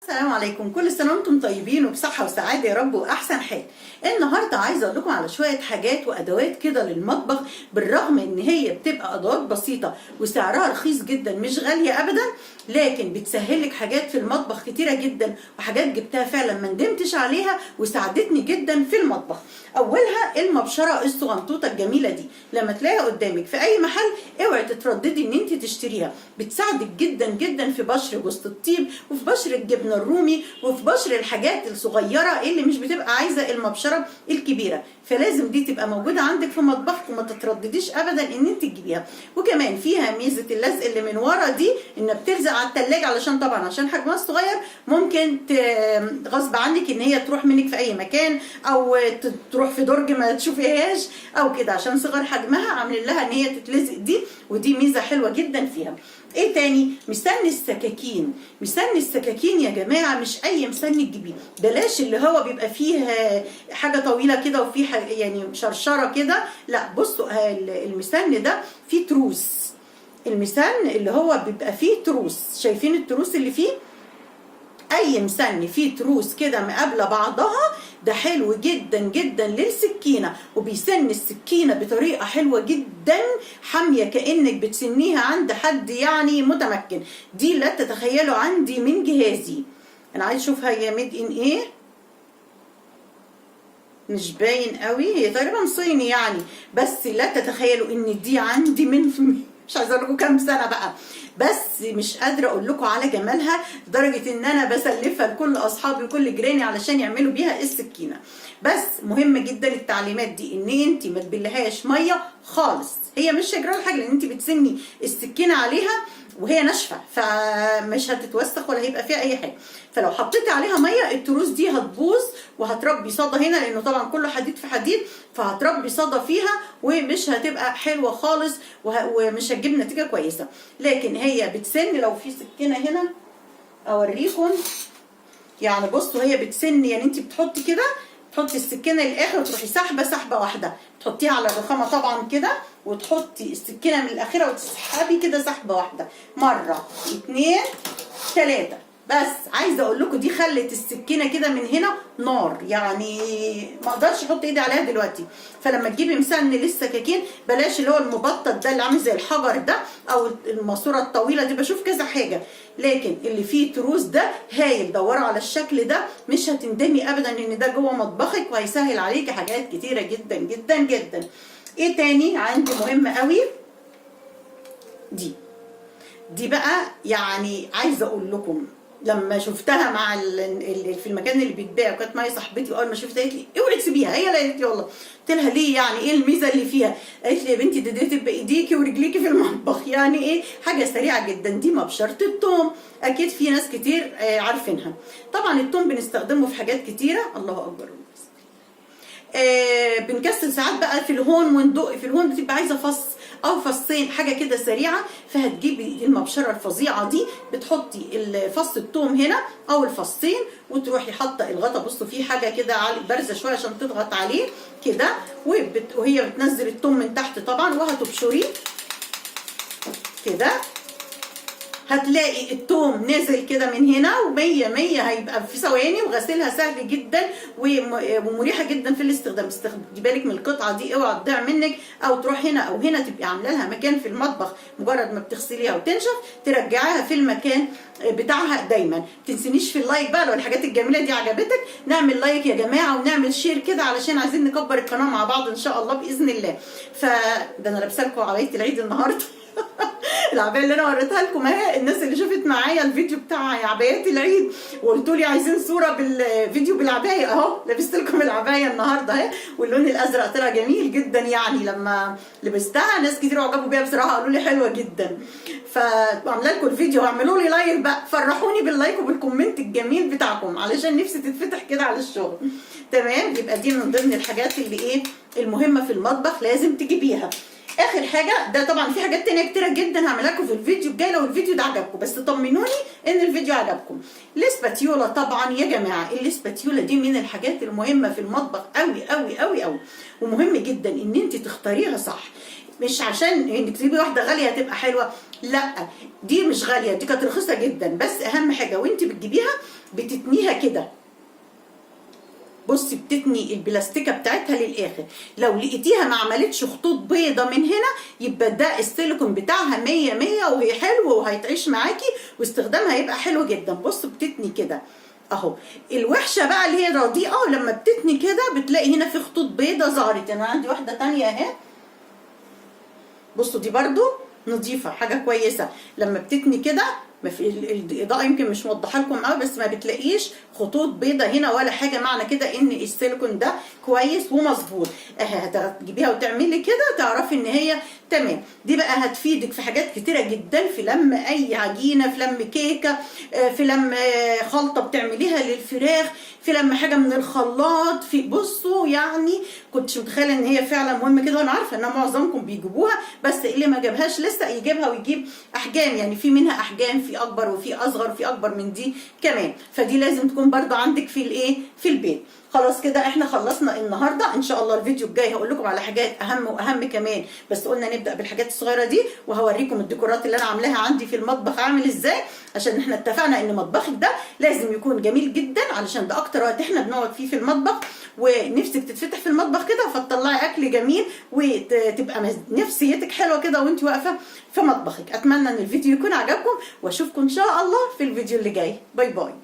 السلام عليكم، كل سنه وانتم طيبين وبصحه وسعاده يا رب واحسن حال. النهارده عايزه اقول لكم على شويه حاجات وادوات كده للمطبخ، بالرغم ان هي بتبقى ادوات بسيطه وسعرها رخيص جدا مش غاليه ابدا، لكن بتسهل لك حاجات في المطبخ كتيره جدا، وحاجات جبتها فعلا ما ندمتش عليها وساعدتني جدا في المطبخ. اولها المبشره الصغنطوطه الجميله دي، لما تلاقيها قدامك في اي محل اوعي تترددي ان انت تشتريها، بتساعدك جدا جدا في بشر جوز الطيب وفي بشر الجبنه الرومي وفي بشر الحاجات الصغيره اللي مش بتبقى عايزه المبشره الكبيره، فلازم دي تبقى موجوده عندك في مطبخك وما تتردديش ابدا ان انت تجيبيها. وكمان فيها ميزه اللزق اللي من ورا دي، انها بتلزق على الثلاجه، علشان طبعا عشان حجمها الصغير ممكن غصب عنك ان هي تروح منك في اي مكان، او تروح في درج ما تشوفيهاش او كده، عشان صغر حجمها عاملين لها ان هي تتلزق دي، ودي ميزه حلوه جدا فيها. ايه تاني؟ مسن السكاكين. مسن السكاكين يا جماعه مش اي مسن تجيبيه، بلاش اللي هو بيبقى فيه حاجه طويله كده وفيه يعني شرشره كده، لا بصوا المسن ده فيه تروس. المسن اللي هو بيبقى فيه تروس، شايفين التروس اللي فيه؟ اي مسن فيه تروس كده مقابله بعضها ده حلو جدا جدا للسكينه، وبيسن السكينه بطريقه حلوه جدا حاميه، كانك بتسنيها عند حد يعني متمكن. دي لا تتخيلوا عندي من جهازي. انا عايز اشوفها هي ميد ان ايه، مش باين قوي، هي تقريبا صيني يعني، بس لا تتخيلوا ان دي عندي من مش عايزه اقول لكم كام سنه بقى، بس مش قادره اقول لكم على جمالها، لدرجه ان انا بسلفها لكل اصحابي وكل جيراني علشان يعملوا بيها السكينه. بس مهم جدا التعليمات دي، ان انت ما تبلهاش ميه خالص، هي مش هيجرى حاجه لان انت بتسمي السكينه عليها وهي ناشفه، فمش هتتوسخ ولا هيبقى فيها اي حاجه. فلو حطيتي عليها ميه التروس دي هتبوظ وهتربي صدى هنا، لانه طبعا كله حديد في حديد، فهتربي صدى فيها ومش هتبقى حلوه خالص ومش هتجيب نتيجه كويسه. لكن هي بتسن، لو في سكينه هنا اوريكم، يعني بصوا هي بتسن، يعني انت بتحطي كده، تحطي السكينه للاخر وتروحي سحبه واحده، تحطيها على الرخامه طبعا كده، وتحطي السكينه من الاخيره وتسحبي كده سحبه واحده، مره اتنين تلاته. بس عايزه اقول لكم دي خلت السكينه كده من هنا نار، يعني ما اقدرش احط ايدي عليها دلوقتي. فلما تجيبي مسن للسكاكين بلاش اللي هو المبطط ده اللي عامل زي الحجر ده، او الماسوره الطويله دي، بشوف كذا حاجه، لكن اللي فيه تروس ده هايل، دوروا على الشكل ده مش هتندمي ابدا ان ده جوه مطبخك، وهيسهل عليكي حاجات كتيره جدا جدا جدا. ايه تاني عندي مهم قوي؟ دي بقى يعني عايزه اقول لكم، لما شفتها مع في المكان اللي بيتباع، وكانت معايا صاحبتي، اول ما شفتها قالت لي اوعي تسيبيها، هي اللي قالت لي والله. قلت لها ليه يعني، ايه الميزه اللي فيها؟ قالت لي يا بنتي دي تبقى ايديكي ورجليكي في المطبخ، يعني ايه، حاجه سريعه جدا. دي مبشره الثوم، اكيد في ناس كتير عارفينها. طبعا الثوم بنستخدمه في حاجات كتيره، الله اكبر. بنكسل ساعات بقى في الهون وندق في الهون، بتبقى عايزه فص او فصين، حاجه كده سريعه، فهتجيبي المبشره الفظيعه دي، بتحطي فص الثوم هنا او الفصين، وتروحي حاطه الغطا، بصوا في حاجه كده بارزه شويه عشان تضغط عليه كده، وهي بتنزل الثوم من تحت طبعا، وهتبشريه كده، هتلاقي الثوم نازل كده من هنا، ومية مية هيبقى في ثواني، وغسيلها سهل جدا ومريحه جدا في الاستخدام. خدي بالك من القطعه دي، اوعى تضيع منك او تروح هنا او هنا، تبقي عامله لها مكان في المطبخ، مجرد ما بتغسليها وتنشف ترجعيها في المكان بتاعها دايما. ما تنسينيش في اللايك بقى لو الحاجات الجميله دي عجبتك، نعمل لايك يا جماعه ونعمل شير كده، علشان عايزين نكبر القناه مع بعض ان شاء الله باذن الله. فده انا لابسه لكم عبايه العيد النهارده العبايه اللي انا وريتها لكم اهي، الناس اللي شافت معايا الفيديو بتاع عبايات العيد وقلتوا لي عايزين صوره بالفيديو بالعبايه، اهو لبست لكم العبايه النهارده اهي، واللون الازرق طلع جميل جدا، يعني لما لبستها ناس كتير اعجبوا بيها بصراحه، قالوا لي حلوه جدا. فعامله لكم الفيديو، اعملوا لي لايك بقى، فرحوني باللايك وبالكومنت الجميل بتاعكم، علشان نفسي تتفتح كده على الشغل. تمام، يبقى دي من ضمن الحاجات اللي ايه المهمه في المطبخ لازم تجيبيها. اخر حاجه، ده طبعا في حاجات تانية كتيره جدا هعملها لكم في الفيديو الجاي لو الفيديو ده عجبكم، بس طمنوني ان الفيديو عجبكم. الاسباتيولا طبعا يا جماعه، الاسباتيولا دي من الحاجات المهمه في المطبخ قوي قوي قوي قوي، ومهم جدا ان انت تختاريها صح. مش عشان انك تجيبي واحده غاليه هتبقى حلوه، لا دي مش غاليه، دي كانت رخيصه جدا، بس اهم حاجه وانت بتجيبيها بتتنيها كده. بصي بتتني البلاستيكه بتاعتها للاخر، لو لقيتيها ما عملتش خطوط بيضه من هنا يبقى ده السيليكون بتاعها 100 100 وهي حلوه وهيتعيش معاكي واستخدامها هيبقى حلو جدا. بصوا بتتني كده اهو. الوحشه بقى اللي هي رديئه لما بتتني كده بتلاقي هنا في خطوط بيضه ظهرت. انا عندي واحده تانية اهي، بصوا دي برضو نظيفه حاجه كويسه. لما بتتني كده ما في الاضاءه يمكن مش موضحه لكم قوي، بس ما بتلاقيش خطوط بيضه هنا ولا حاجه، معنى كده ان السيليكون ده كويس ومظبوط. هتجيبيها وتعملي كده تعرفي ان هي تمام. دي بقى هتفيدك في حاجات كتيره جدا، في لم اي عجينه، في لم كيكه، في لم خلطه بتعمليها للفراخ، في لم حاجه من الخلاط، في بصوا يعني كنتش متخيله ان هي فعلا مهمه كده، وانا عارفه ان معظمكم بيجيبوها، بس اللي ما جابهاش لسه يجيبها ويجيب احجام، يعني في منها احجام، في اكبر وفي اصغر وفي اكبر من دي كمان، فدي لازم تكون برضو عندك في الايه في البيت. خلاص كده احنا خلصنا النهارده. ان شاء الله الفيديو الجاي هقول لكم على حاجات اهم واهم كمان، بس قلنا نبدا بالحاجات الصغيره دي، وهوريكم الديكورات اللي انا عاملاها عندي في المطبخ عامل ازاي، عشان احنا اتفقنا ان مطبخك ده لازم يكون جميل جدا، علشان ده اكتر وقت احنا بنقعد فيه في المطبخ، ونفسك تتفتح في المطبخ كده فتطلعي اكل جميل وتبقى نفسيتك حلوه كده وانت واقفه في مطبخك. اتمنى ان الفيديو يكون عجبكم، واشوفكم ان شاء الله في الفيديو اللي جاي. باي باي.